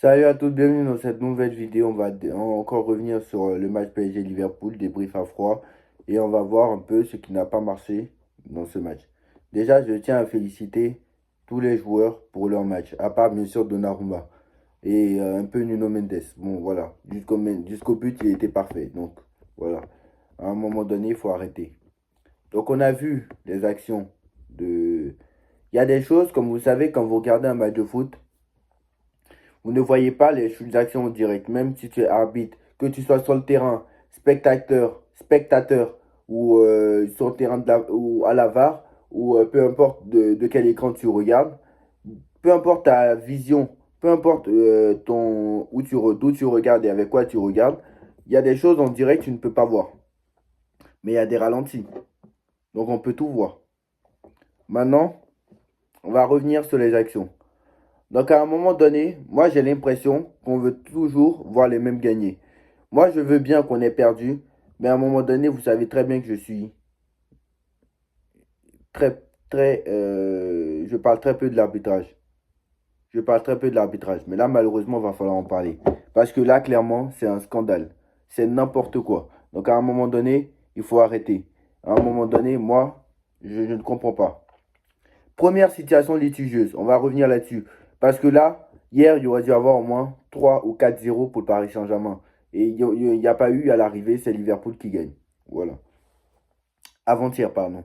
Salut à tous, bienvenue dans cette nouvelle vidéo. On va encore revenir sur le match PSG-Liverpool, débrief à froid. Et on va voir un peu ce qui n'a pas marché dans ce match. Déjà, je tiens à féliciter tous les joueurs pour leur match, à part bien sûr Donnarumma et un peu Nuno Mendes. Bon, voilà, jusqu'au but, il était parfait. Donc, voilà, à un moment donné, il faut arrêter. Donc, on a vu les actions de... Il y a des choses, comme vous savez, quand vous regardez un match de foot, vous ne voyez pas les actions en direct, même si tu es arbitre, que tu sois sur le terrain, spectateur ou sur le terrain ou à la VAR, ou peu importe de quel écran tu regardes, peu importe ta vision, peu importe d'où tu regardes et avec quoi tu regardes, il y a des choses en direct que tu ne peux pas voir. Mais il y a des ralentis. Donc on peut tout voir. Maintenant, on va revenir sur les actions. Donc à un moment donné, moi j'ai l'impression qu'on veut toujours voir les mêmes gagner. Moi je veux bien qu'on ait perdu, mais à un moment donné, vous savez très bien que je suis je parle très peu de l'arbitrage. Je parle très peu de l'arbitrage, mais là malheureusement, il va falloir en parler. Parce que là, clairement, c'est un scandale. C'est n'importe quoi. Donc à un moment donné, il faut arrêter. À un moment donné, moi, je ne comprends pas. Première situation litigieuse, on va revenir là-dessus. Parce que là, hier, il y aurait dû avoir au moins 3 ou 4-0 pour le Paris Saint-Germain. Et il n'y a pas eu à l'arrivée, c'est Liverpool qui gagne. Voilà. Avant-hier, pardon.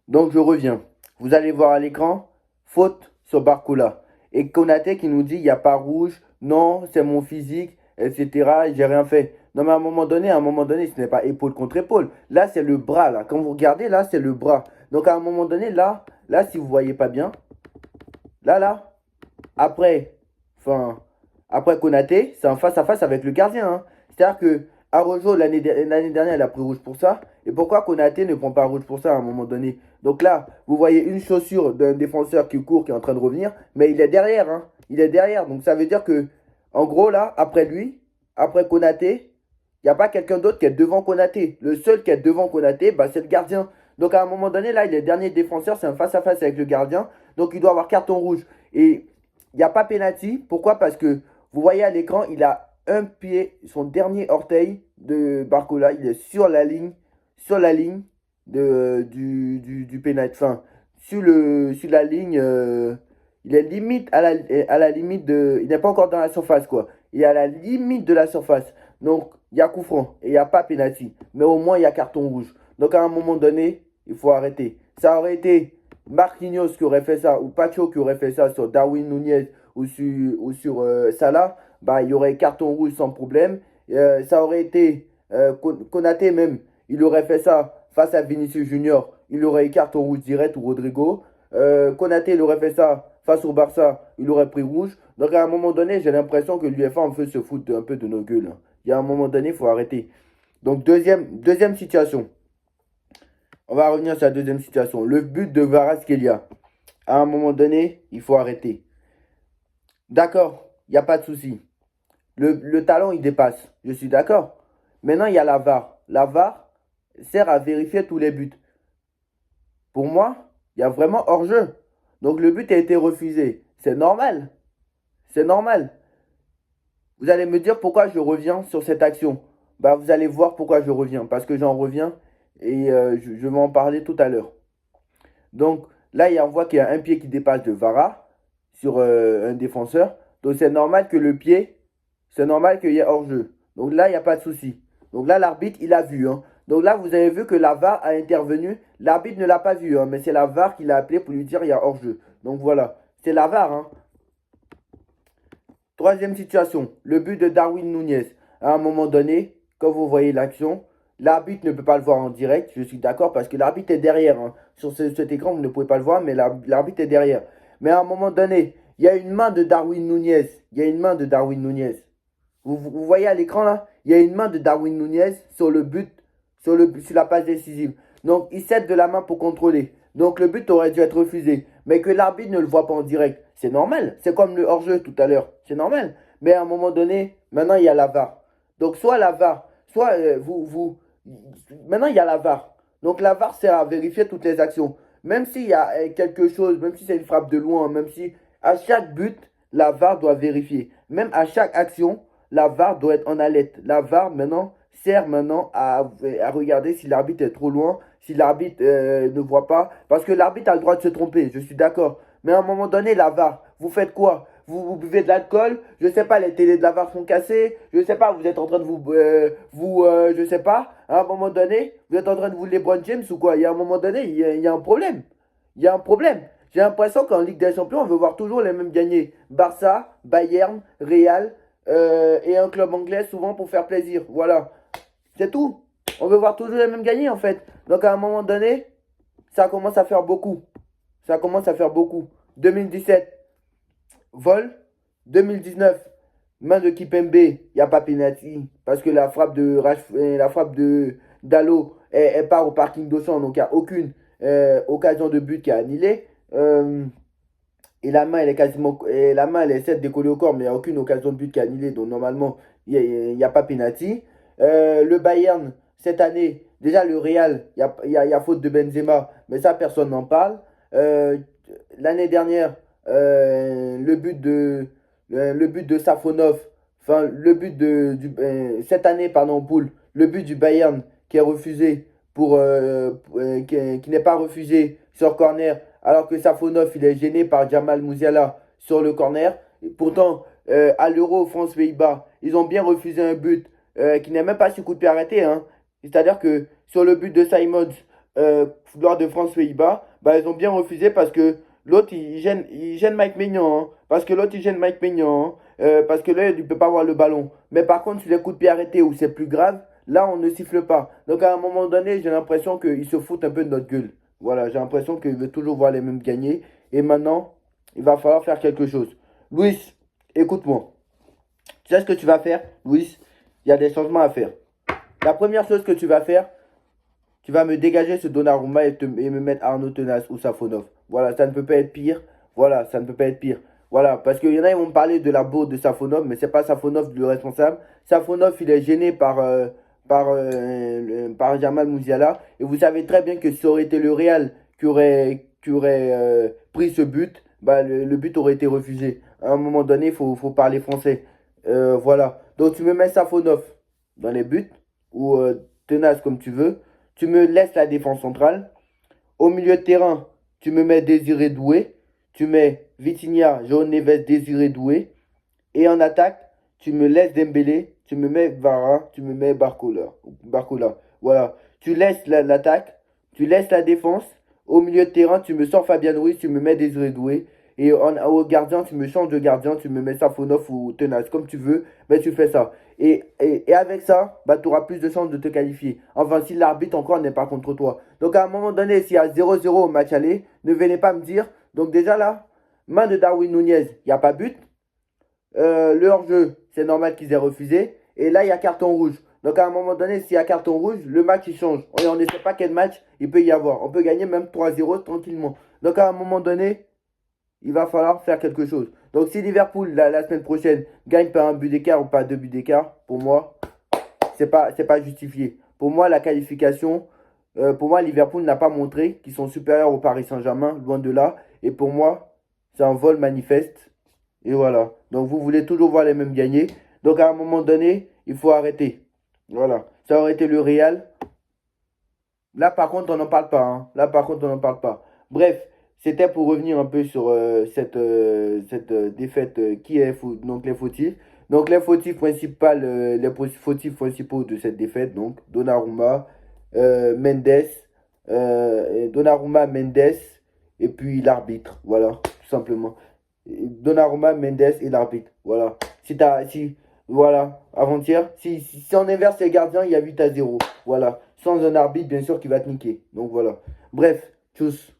Donc je reviens. Vous allez voir à l'écran, faute sur Barcola. Et Konaté qui nous dit, il n'y a pas rouge, non, c'est mon physique, etc. J'ai rien fait. Non mais à un moment donné, ce n'est pas épaule contre épaule. Là, c'est le bras, là. Quand vous regardez, là, c'est le bras. Donc à un moment donné, là, si vous ne voyez pas bien, là, après, enfin, après Konaté, c'est un face-à-face avec le gardien, hein. C'est-à-dire que Arojo, l'année dernière, il a pris rouge pour ça. Et pourquoi Konaté ne prend pas rouge pour ça à un moment donné? Donc là, vous voyez une chaussure d'un défenseur qui court, qui est en train de revenir, mais il est derrière, hein. Il est derrière. Donc ça veut dire que, en gros, là, après lui, après Konaté, il n'y a pas quelqu'un d'autre qui est devant Konaté. Le seul qui est devant Konaté, bah, c'est le gardien. Donc à un moment donné, là, il est dernier défenseur, c'est un face-à-face avec le gardien. Donc il doit avoir carton rouge. Et il n'y a pas penalty. Pourquoi? Parce que vous voyez à l'écran, il a un pied, son dernier orteil de Barcola, il est sur la ligne du penalty. Enfin, sur la ligne, il est limite à la limite de. Il n'est pas encore dans la surface, quoi. Il est à la limite de la surface. Donc, il y a coup franc et il n'y a pas penalty. Mais au moins, il y a carton rouge. Donc, à un moment donné, il faut arrêter. Ça aurait été Marquinhos qui aurait fait ça, ou Pacho qui aurait fait ça sur Darwin Nunez ou sur Salah, bah, il y aurait carton rouge sans problème. Ça aurait été Konaté même, il aurait fait ça face à Vinicius Junior, il aurait eu carton rouge direct ou Rodrigo. Konaté, il aurait fait ça face au Barça, il aurait pris rouge. Donc à un moment donné, j'ai l'impression que l'UEFA en fait se fout un peu de nos gueules, hein. Il y a un moment donné, il faut arrêter. Donc deuxième situation. On va revenir sur la deuxième situation. Le but de Varaskelia. À un moment donné, il faut arrêter. D'accord, il n'y a pas de souci. Le talent, il dépasse. Je suis d'accord. Maintenant, il y a la VAR. La VAR sert à vérifier tous les buts. Pour moi, il y a vraiment hors-jeu. Donc le but a été refusé. C'est normal. C'est normal. Vous allez me dire pourquoi je reviens sur cette action. Bah, vous allez voir pourquoi je reviens. Parce que j'en reviens et je vais en parler tout à l'heure. Donc là, on voit qu'il y a un pied qui dépasse de Vara sur un défenseur. Donc c'est normal qu'il y ait hors-jeu. Donc là, il n'y a pas de souci. Donc là, l'arbitre, il a vu, hein. Donc là, vous avez vu que la VAR a intervenu. L'arbitre ne l'a pas vu, hein, mais c'est la VAR qui l'a appelé pour lui dire il y a hors-jeu. Donc voilà, c'est la VAR, hein. Troisième situation, le but de Darwin Nunez. À un moment donné, quand vous voyez l'action, l'arbitre ne peut pas le voir en direct, je suis d'accord, parce que l'arbitre est derrière, hein. Sur cet écran, vous ne pouvez pas le voir, mais l'arbitre est derrière. Mais à un moment donné, il y a une main de Darwin Nunez. Il y a une main de Darwin Nunez. Vous voyez à l'écran là, il y a une main de Darwin Nunez sur le but, sur la passe décisive. Donc il cède de la main pour contrôler. Donc le but aurait dû être refusé. Mais que l'arbitre ne le voit pas en direct, c'est normal. C'est comme le hors-jeu tout à l'heure. C'est normal. Mais à un moment donné, maintenant il y a la VAR. Donc soit la VAR, soit Maintenant il y a la VAR. Donc la VAR sert à vérifier toutes les actions. Même s'il y a quelque chose, même si c'est une frappe de loin, même si à chaque but, la VAR doit vérifier. Même à chaque action, la VAR doit être en alerte. La VAR, maintenant, sert maintenant à regarder si l'arbitre est trop loin, si l'arbitre ne voit pas. Parce que l'arbitre a le droit de se tromper, je suis d'accord. Mais à un moment donné, la VAR, vous faites quoi? Vous buvez de l'alcool, je sais pas, les télés de la VAR sont cassées, je sais pas, vous êtes en train de je sais pas, à un moment donné, vous êtes en train de vous LeBron James ou quoi? Il y a un moment donné, il y a un problème. Il y a un problème. J'ai l'impression qu'en Ligue des Champions, on veut voir toujours les mêmes gagner. Barça, Bayern, Real et un club anglais souvent pour faire plaisir. Voilà. C'est tout. On veut voir toujours les mêmes gagner en fait. Donc à un moment donné, ça commence à faire beaucoup. Ça commence à faire beaucoup. 2017, vol. 2019, main de Kipembe, il n'y a pas pénalty. Parce que la frappe de Dallo, elle part au parking d'Auchan. Donc il n'y a aucune occasion de but qui a annulé. Et la main, elle est quasiment. Et la main, elle essaie de décoller au corps, mais il n'y a aucune occasion de but qui est annulée. Donc normalement, il n'y a pas pénalty. Le Bayern, cette année, déjà le Real, il y a faute de Benzema, mais ça, personne n'en parle. Euh, L'année dernière, le but de Safonov, enfin, cette année, pardon, Poule, le but du Bayern qui est refusé qui n'est pas refusé sur corner, alors que Safonov, il est gêné par Jamal Musiala sur le corner. Et pourtant, à l'Euro, France-Pays-Bas, ils ont bien refusé un but qui n'est même pas sur coup de pied arrêté, hein. C'est-à-dire que sur le but de Simons lors de France-Pays-Bas, bah, ils ont bien refusé parce que l'autre, il gêne Mike Maignan, hein. Parce que l'autre, il gêne Mike Maignan, hein. Parce que là, il ne peut pas avoir le ballon. Mais par contre, sur les coups de pied arrêtés où c'est plus grave, là, on ne siffle pas. Donc à un moment donné, j'ai l'impression qu'ils se foutent un peu de notre gueule. Voilà, j'ai l'impression qu'ils veulent toujours voir les mêmes gagner. Et maintenant, il va falloir faire quelque chose. Louis, écoute-moi. Tu sais ce que tu vas faire, Louis? Il y a des changements à faire. La première chose que tu vas faire, tu vas me dégager ce Donnarumma et me mettre Arnaud Tenas ou Safonov. Voilà, ça ne peut pas être pire. Voilà, ça ne peut pas être pire. Voilà, parce qu'il y en a, ils vont me parler de la bourde de Safonov, mais c'est pas Safonov le responsable. Safonov, il est gêné par Jamal Musiala. Et vous savez très bien que si ça aurait été le Real qui aurait pris ce but, bah, le but aurait été refusé. À un moment donné, faut parler français. Voilà. Donc tu me mets Safonov dans les buts, ou Tenas comme tu veux. Tu me laisses la défense centrale. Au milieu de terrain, tu me mets Désiré Doué. Tu mets Vitinha, João Neves, Désiré Doué. Et en attaque, tu me laisses Dembélé. Tu me mets Vara. Tu me mets Barcola. Voilà. Tu laisses l'attaque. Tu laisses la défense. Au milieu de terrain, tu me sors Fabien Ruiz. Tu me mets Désiré Doué. Et au gardien, tu me changes de gardien. Tu me mets Safonov ou Tenas. Comme tu veux. Mais tu fais ça. Et avec ça, bah, tu auras plus de chances de te qualifier. Enfin, si l'arbitre encore n'est pas contre toi. Donc à un moment donné, s'il y a 0-0 au match aller, ne venez pas me dire. Donc déjà là, main de Darwin Nunez, il n'y a pas but. Le hors-jeu, c'est normal qu'ils aient refusé. Et là, il y a carton rouge. Donc à un moment donné, s'il y a carton rouge, le match il change. Et on ne sait pas quel match il peut y avoir. On peut gagner même 3-0 tranquillement. Donc à un moment donné, il va falloir faire quelque chose. Donc si Liverpool, la semaine prochaine, gagne par un but d'écart ou pas deux buts d'écart, pour moi, c'est pas justifié. Pour moi, la qualification, pour moi, Liverpool n'a pas montré qu'ils sont supérieurs au Paris Saint-Germain, loin de là. Et pour moi, c'est un vol manifeste. Et voilà. Donc vous voulez toujours voir les mêmes gagner. Donc à un moment donné, il faut arrêter. Voilà. Ça aurait été le Real. Là, par contre, on n'en parle pas, hein. Là, par contre, on n'en parle pas. Bref, c'était pour revenir un peu sur cette défaite donc les fautifs. Donc, les fautifs principaux, fautifs principaux de cette défaite, donc Donnarumma, Mendes, Donnarumma, Mendes, et puis l'arbitre. Voilà, tout simplement. Donnarumma, Mendes et l'arbitre. Voilà. Voilà, avant-hier, si on inverse les gardiens, il y a 8-0. Voilà. Sans un arbitre, bien sûr, qui va te niquer. Donc voilà. Bref, tchuss.